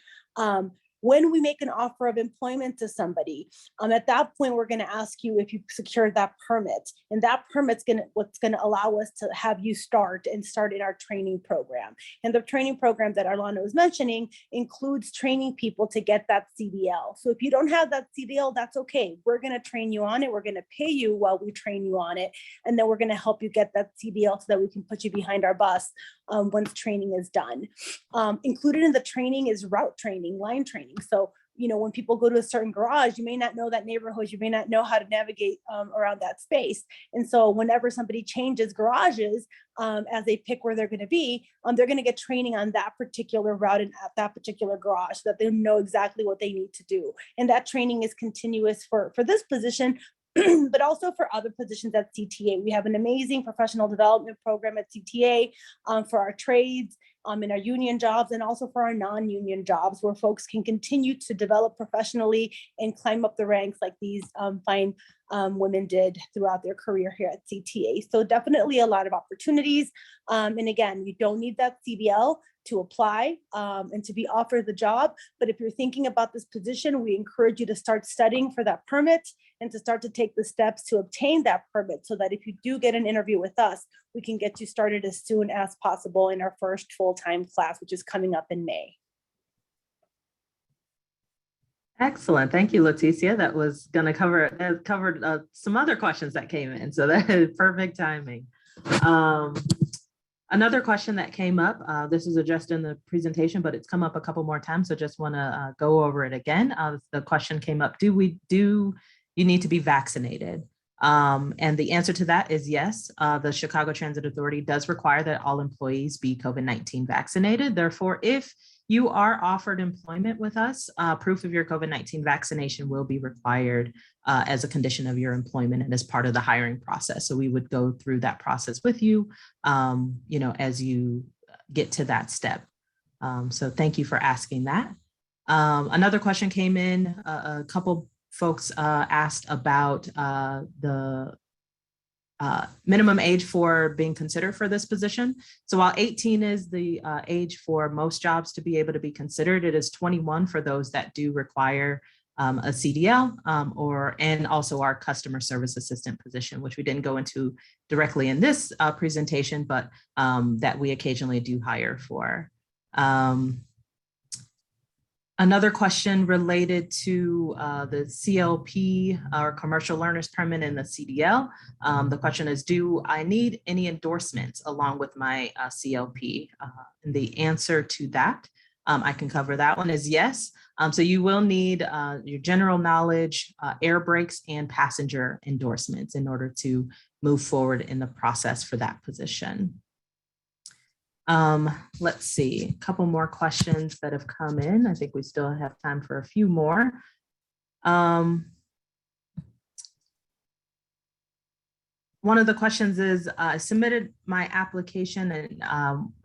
Speaker 6: When we make an offer of employment to somebody, at that point, we're going to ask you if you secured that permit. And that permit's what's going to allow us to have you start in our training program. And the training program that Arlana was mentioning includes training people to get that CDL. So if you don't have that CDL, that's okay. We're going to train you on it. We're going to pay you while we train you on it. And then we're going to help you get that CDL so that we can put you behind our bus once training is done. Included in the training is route training, line training. So, you know, when people go to a certain garage, you may not know that neighborhood, you may not know how to navigate around that space. And so whenever somebody changes garages, as they pick where they're going to be, they're going to get training on that particular route and at that particular garage so that they know exactly what they need to do. And that training is continuous for this position, but also for other positions at CTA. We have an amazing professional development program at CTA for our trades, in our union jobs, and also for our non-union jobs, where folks can continue to develop professionally and climb up the ranks like these fine women did throughout their career here at CTA. So definitely a lot of opportunities. And again, you don't need that CDL to apply and to be offered the job. But if you're thinking about this position, we encourage you to start studying for that permit and to start to take the steps to obtain that permit so that if you do get an interview with us, we can get you started as soon as possible in our first full-time class, which is coming up in May.
Speaker 3: Excellent. Thank you, Leticia. That was going to covered some other questions that came in. So that is perfect timing. Another question that came up, this is addressed in the presentation, but it's come up a couple more times. So just want to go over it again. The question came up, do you need to be vaccinated? And the answer to that is yes. The Chicago Transit Authority does require that all employees be COVID-19 vaccinated. Therefore, if you are offered employment with us, proof of your COVID-19 vaccination will be required as a condition of your employment and as part of the hiring process. So we would go through that process with you, you know, as you get to that step. So thank you for asking that. Another question came in, a couple folks asked about the minimum age for being considered for this position. So while 18 is the age for most jobs to be able to be considered, it is 21 for those that do require a CDL and also our customer service assistant position, which we didn't go into directly in this presentation, but that we occasionally do hire for. Another question related to the CLP or Commercial Learners Permit and the CDL. The question is, do I need any endorsements along with my CLP? And the answer to that, I can cover that one, is yes. So you will need your general knowledge, air brakes, and passenger endorsements in order to move forward in the process for that position. Let's see, a couple more questions that have come in. I think we still have time for a few more. One of the questions is, I submitted my application and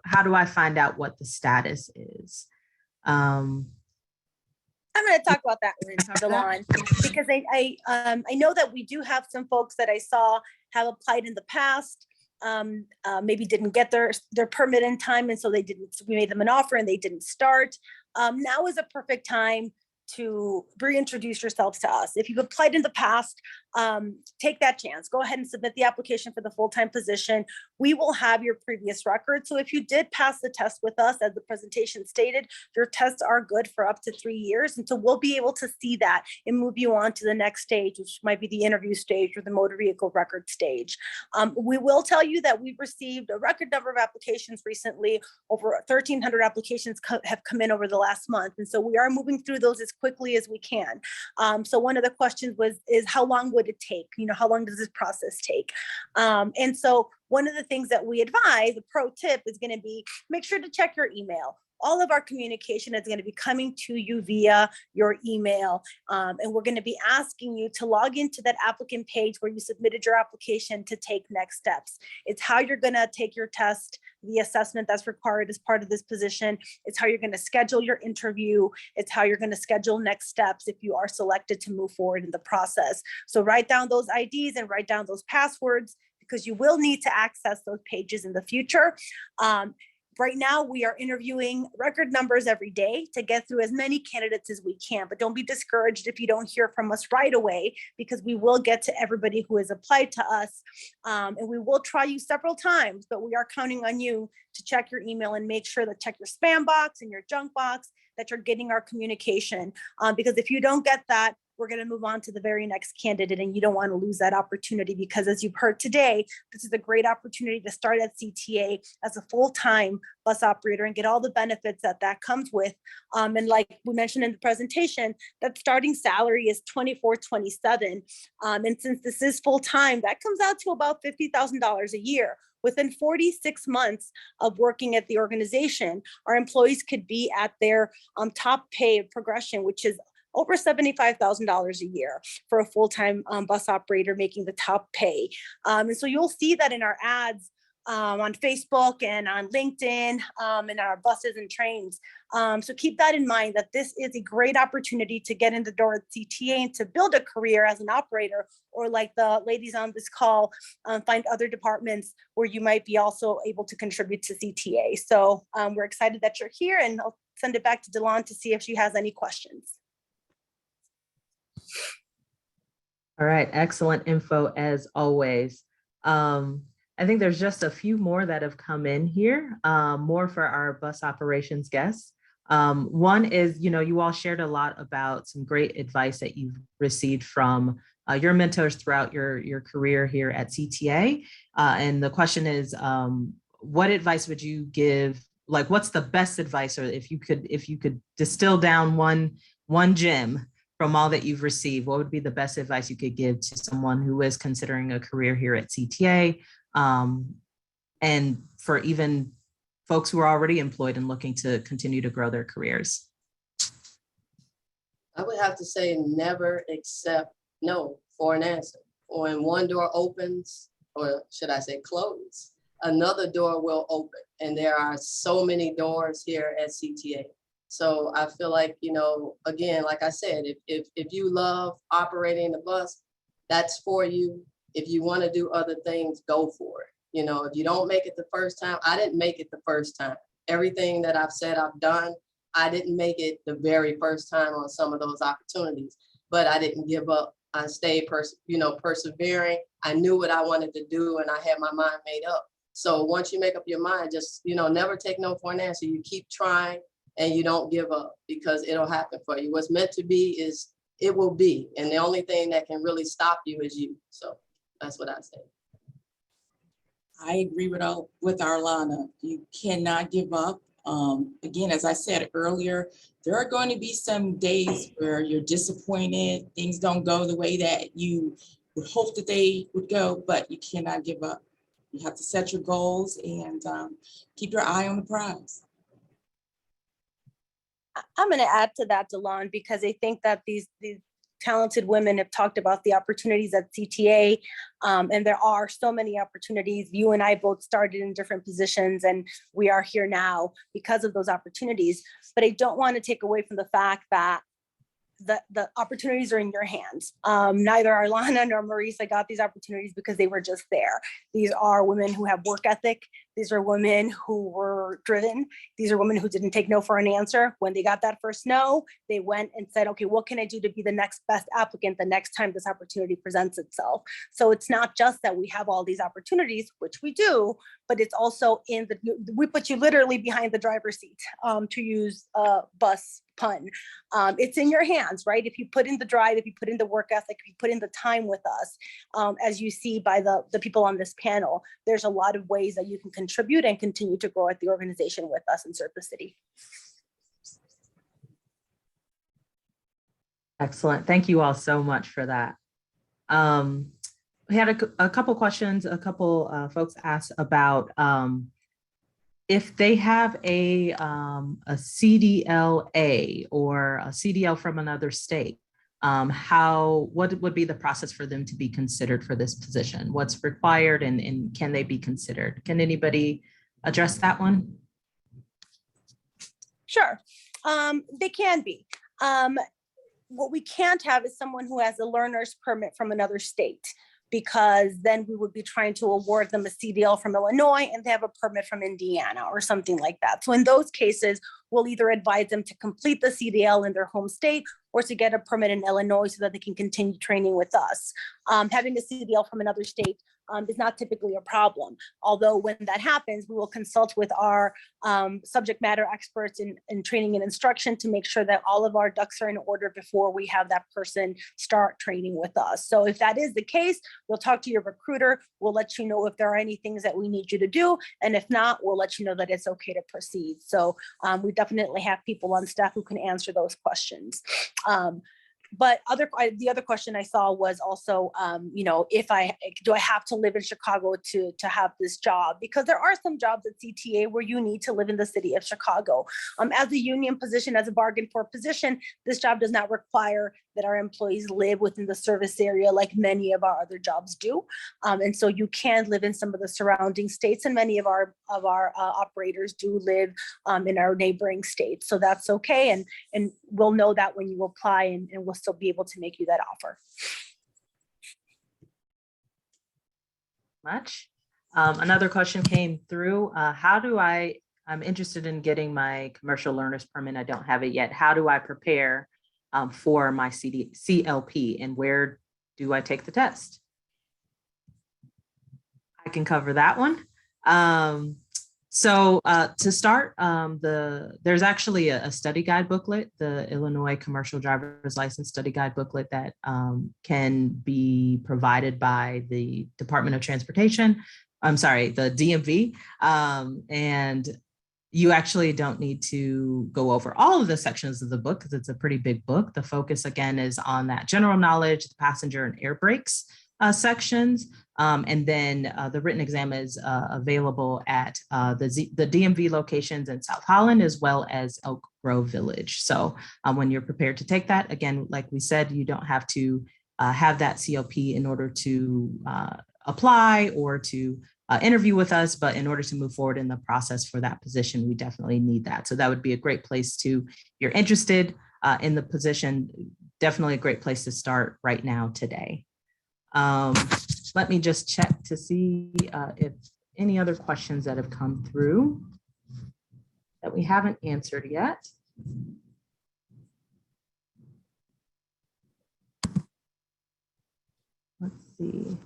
Speaker 3: how do I find out what the status is?
Speaker 6: I'm going to talk about that, Delon, because I know that we do have some folks that I saw have applied in the past. Maybe didn't get their permit in time, and so we made them an offer and they didn't start. Now is a perfect time to reintroduce yourselves to us. If you've applied in the past, take that chance. Go ahead and submit the application for the full-time position. We will have your previous record. So if you did pass the test with us, as the presentation stated, your tests are good for up to 3 years. And so we'll be able to see that and move you on to the next stage, which might be the interview stage or the motor vehicle record stage. We will tell you that we've received a record number of applications recently. Over 1,300 applications have come in over the last month. And so we are moving through those as quickly as we can. So one of the questions is how long would it take? How long does this process take? And so one of the things that we advise, a pro tip, is going to be make sure to check your email. All of our communication is going to be coming to you via your email. And we're going to be asking you to log into that applicant page where you submitted your application to take next steps. It's how you're going to take your test, the assessment that's required as part of this position. It's how you're going to schedule your interview. It's how you're going to schedule next steps if you are selected to move forward in the process. So write down those IDs and write down those passwords, because you will need to access those pages in the future. Right now, we are interviewing record numbers every day to get through as many candidates as we can, but don't be discouraged if you don't hear from us right away, because we will get to everybody who has applied to us. And we will try you several times, but we are counting on you to check your email and make sure that check your spam box and your junk box, that you're getting our communication. Because if you don't get that, we're going to move on to the very next candidate, and you don't want to lose that opportunity, because as you've heard today, this is a great opportunity to start at CTA as a full-time bus operator and get all the benefits that comes with. And like we mentioned in the presentation, that starting salary is $24,27. And since this is full-time, that comes out to about $50,000 a year. Within 46 months of working at the organization, our employees could be at their top pay progression, which is over $75,000 a year for a full-time bus operator, making the top pay. And so you'll see that in our ads on Facebook and on LinkedIn and our buses and trains. So keep that in mind, that this is a great opportunity to get in the door at CTA and to build a career as an operator, or like the ladies on this call, find other departments where you might be also able to contribute to CTA. So we're excited that you're here, and I'll send it back to Delon to see if she has any questions.
Speaker 3: All right, excellent info as always. I think there's just a few more that have come in here, more for our bus operations guests. One is, you all shared a lot about some great advice that you've received from your mentors throughout your career here at CTA. And the question is, what advice would you give? Like, what's the best advice, or if you could distill down one gem from all that you've received, what would be the best advice you could give to someone who is considering a career here at CTA? And for even folks who are already employed and looking to continue to grow their careers?
Speaker 4: I would have to say never accept no for an answer. When one door opens, or should I say close, another door will open. And there are so many doors here at CTA. So I feel like, again, like I said, if you love operating the bus, that's for you. if you want to do other things, go for it. You know, if you don't make it the first time, I didn't make it the first time. Everything that I've said I've done, I didn't make it the very first time on some of those opportunities, but I didn't give up. I stayed, persevering. I knew what I wanted to do and I had my mind made up. So once you make up your mind, just, never take no for an answer. You keep trying and you don't give up, because it'll happen for you. What's meant to be is, it will be. And the only thing that can really stop you is you. So that's what I say.
Speaker 5: I agree with Arlana. You cannot give up. Again, as I said earlier, there are going to be some days where you're disappointed. Things don't go the way that you would hope that they would go, but you cannot give up. You have to set your goals and keep your eye on the prize.
Speaker 6: I'm going to add to that, Delon, because I think that these talented women have talked about the opportunities at CTA, and there are so many opportunities. You and I both started in different positions, and we are here now because of those opportunities. But I don't want to take away from the fact that the opportunities are in your hands. Neither Arlana nor Marisa got these opportunities because they were just there. These are women who have work ethic. These are women who were driven. These are women who didn't take no for an answer. When they got that first no, they went and said, okay, what can I do to be the next best applicant the next time this opportunity presents itself? So it's not just that we have all these opportunities, which we do, but it's also we put you literally behind the driver's seat, to use a bus pun. It's in your hands, right? If you put in the drive, if you put in the work ethic, if you put in the time with us, as you see by the people on this panel, there's a lot of ways that you can contribute and continue to grow at the organization with us and serve the city.
Speaker 3: Excellent. Thank you all so much for that. We had a couple questions. A couple folks asked about if they have a CDLA or a CDL from another state, what would be the process for them to be considered for this position? What's required, and can they be considered? Can anybody address that one?
Speaker 6: Sure, they can be. What we can't have is someone who has a learner's permit from another state, because then we would be trying to award them a CDL from Illinois and they have a permit from Indiana or something like that. So in those cases, we'll either advise them to complete the CDL in their home state or to get a permit in Illinois so that they can continue training with us. Having a CDL from another state is not typically a problem. Although when that happens, we will consult with our subject matter experts in training and instruction to make sure that all of our ducks are in order before we have that person start training with us. So if that is the case, we'll talk to your recruiter. We'll let you know if there are any things that we need you to do. And if not, we'll let you know that it's okay to proceed. So we definitely have people on staff who can answer those questions. But the other question I saw was also, do I have to live in Chicago to have this job? Because there are some jobs at CTA where you need to live in the city of Chicago. As a union position, as a bargain for position, this job does not require that our employees live within the service area like many of our other jobs do. And so you can live in some of the surrounding states, and many of our operators do live in our neighboring states. So that's okay. And we'll know that when you apply, and we'll still be able to make you that offer.
Speaker 3: Much. Another question came through. I'm interested in getting my commercial learner's permit. I don't have it yet. How do I prepare for my CLP, and where do I take the test? I can cover that one. So to start, there's actually a study guide booklet, the Illinois Commercial Driver's License Study Guide booklet that can be provided by the Department of Transportation. I'm sorry, the DMV. And you actually don't need to go over all of the sections of the book because it's a pretty big book. The focus, again, is on that general knowledge, the passenger and air brakes sections. And then the written exam is available at the DMV locations in South Holland, as well as Elk Grove Village. So when you're prepared to take that, again, like we said, you don't have to have that CLP in order to apply or to interview with us, but in order to move forward in the process for that position, we definitely need that. So that would be a great place if you're interested in the position, definitely a great place to start right now today. Let me just check to see if any other questions that have come through that we haven't answered yet. Let's see.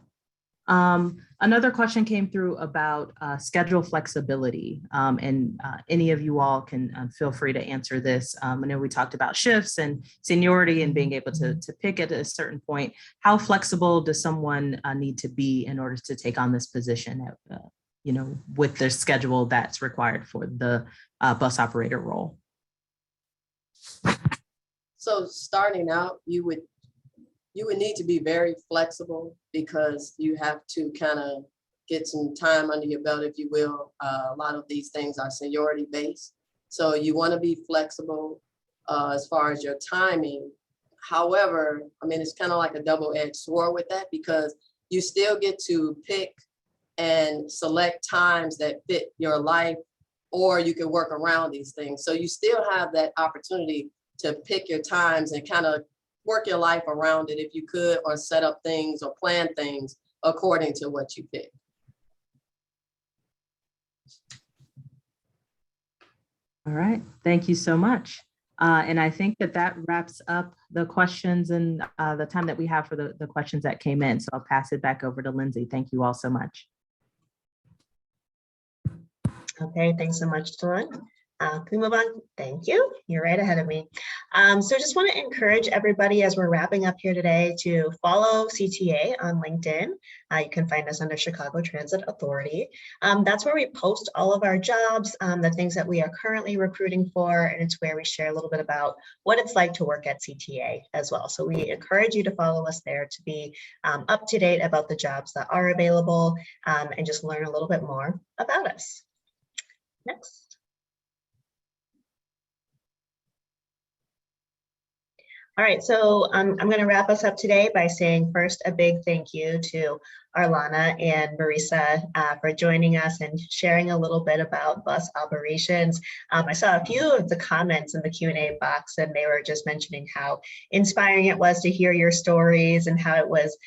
Speaker 3: Another question came through about schedule flexibility, and any of you all can feel free to answer this. I know we talked about shifts and seniority and being able to pick at a certain point. How flexible does someone need to be in order to take on this position, you know, with the schedule that's required for the bus operator role?
Speaker 4: So starting out, you would need to be very flexible because you have to kind of get some time under your belt, if you will. A lot of these things are seniority based. So you want to be flexible as far as your timing. However, I mean, it's kind of like a double-edged sword with that, because you still get to pick and select times that fit your life, or you can work around these things. So you still have that opportunity to pick your times and kind of work your life around it if you could, or set up things or plan things according to what you pick.
Speaker 3: All right, thank you so much. And I think that wraps up the questions and the time that we have for the questions that came in. So I'll pass it back over to Lindsay. Thank you all so much.
Speaker 1: Okay, thanks so much, Dawn. Can we move on? Thank you. You're right ahead of me. So just want to encourage everybody as we're wrapping up here today to follow CTA on LinkedIn. You can find us under Chicago Transit Authority. That's where we post all of our jobs, the things that we are currently recruiting for, and it's where we share a little bit about what it's like to work at CTA as well. So we encourage you to follow us there to be up to date about the jobs that are available and just learn a little bit more about us. Next. All right, so I'm going to wrap us up today by saying first a big thank you to Arlana and Marisa for joining us and sharing a little bit about bus operations. I saw a few of the comments in the Q&A box, and they were just mentioning how inspiring it was to hear your stories and how that was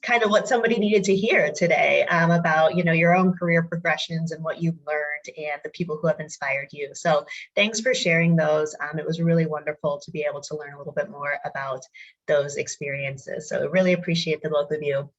Speaker 1: kind of what somebody needed to hear today about, you know, your own career progressions and what you've learned and the people who have inspired you. So thanks for sharing those. It was really wonderful to be able to learn a little bit more about those experiences. So I really appreciate the both of you.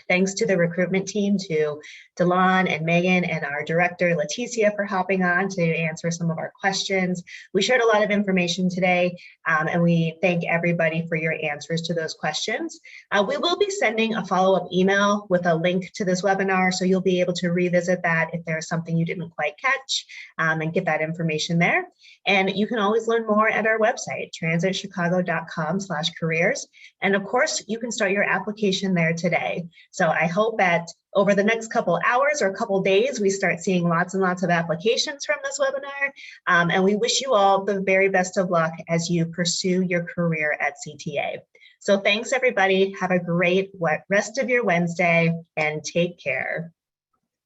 Speaker 1: Thanks to the recruitment team, to Delon and Megan and our director, Leticia, for hopping on to answer some of our questions. We shared a lot of information today, and we thank everybody for your answers to those questions. We will be sending a follow-up email with a link to this webinar, so you'll be able to revisit that if there's something you didn't quite catch and get that information there. And you can always learn more at our website, transitchicago.com/careers. And of course, you can start your application there today. So I hope that over the next couple hours or a couple days, we start seeing lots and lots of applications from this webinar. And we wish you all the very best of luck as you pursue your career at CTA. So thanks, everybody. Have a great rest of your Wednesday and take care.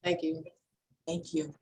Speaker 4: Thank you.
Speaker 5: Thank you.